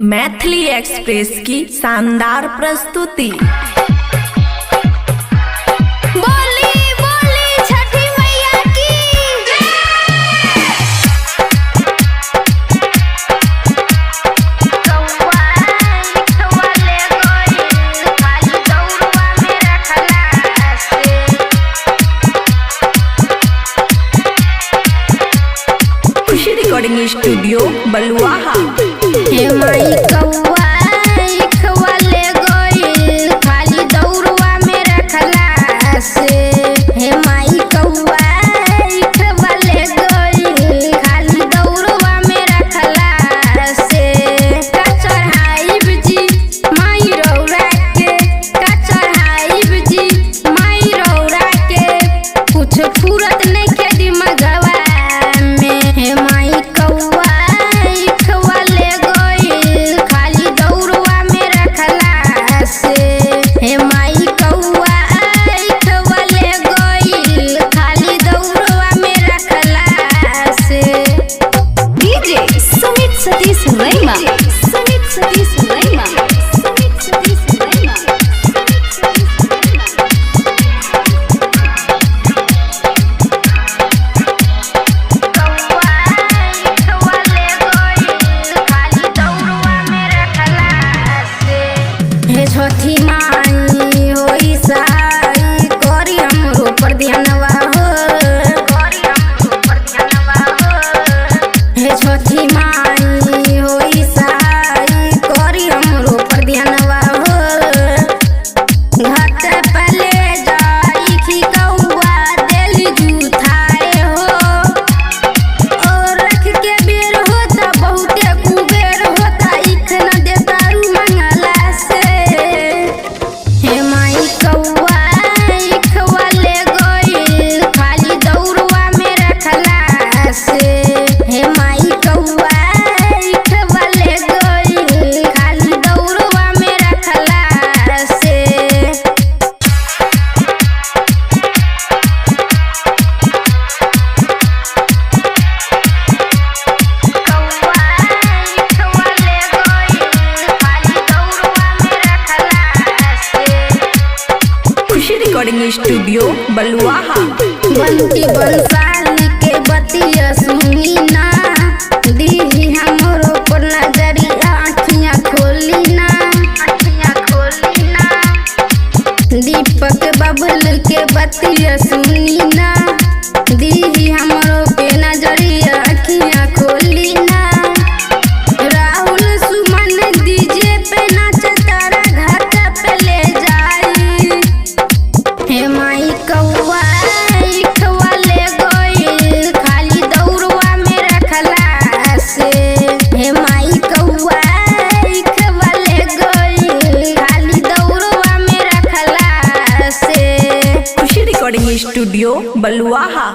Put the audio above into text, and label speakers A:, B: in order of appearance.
A: Maithili express की शानदार प्रस्तुति।
B: बोली बोली छठी मैया की। कौआ लिखवा ले गइल खाली दौड़वा में रखला से।
A: खुशी रिकॉर्डिंग स्टूडियो बलुआहा।
B: हे माई कौआ लिखवा ले गइल खाली दौड़वा में रखला से। हे माई कौआ लिखवा ले गइल खाली दौड़वा में रखला से। का चढ़ाइब जी माई रौरा के, का चढ़ाइब जी माई रौरा के, कुछ फुरत नहीं के दिमगवा में। हे माई कौआ लिखवा ले गइल खाली दौड़वा में रखला से। हे माई कौआ लिखवा ले गइल खाली दौड़वा में रखला से। डीजे सुमित सतीश रैमा, सुमित सतीश रैमा, सुमित सतीश रैमा। हे छठी माई होई साई करी हमरो पर ध्यानवा हो, करी हमरो पर ध्यानवा हो। हे छठी माई होई साई करी हमरो पर ध्यानवा हो। घाट पे ले जाई खी कौआ देली जुथाए हो। और रख के बेर होता बहुते कुबेर होता इख न देता रू मंगला से। हे माई कौआ लिखवा ले गइल खाली दौड़वा में रखला से। हे माई कौआ लिखवा ले गइल खाली दौड़वा में रखला से। कौआ लिखवा ले गइल खाली दौड़वा में रखला से।
A: खुशी रिकॉर्डिंग स्टूडियो बलुआहा।
B: बंटी बंसाली के बतिया सुनी ना, दीही हमरो पर नजरिया आँखियाँ खोली ना, आँखियाँ खोली ना। दीपक बबल के बतिया सुनी ना, दीही हमरो पे नजरिया आँखियाँ खोली ना। राहुल सुमन डीजे पे नाच तारा घाट पे ले जाई। हे माई कौआ लिखवा ले गइल खाली दौड़वा में रखला से। हे माई कौआ लिखवा ले गइल खाली दौड़वा में रखला से।
A: खुशी रिकॉर्डिंग स्टूडियो बलुआहा।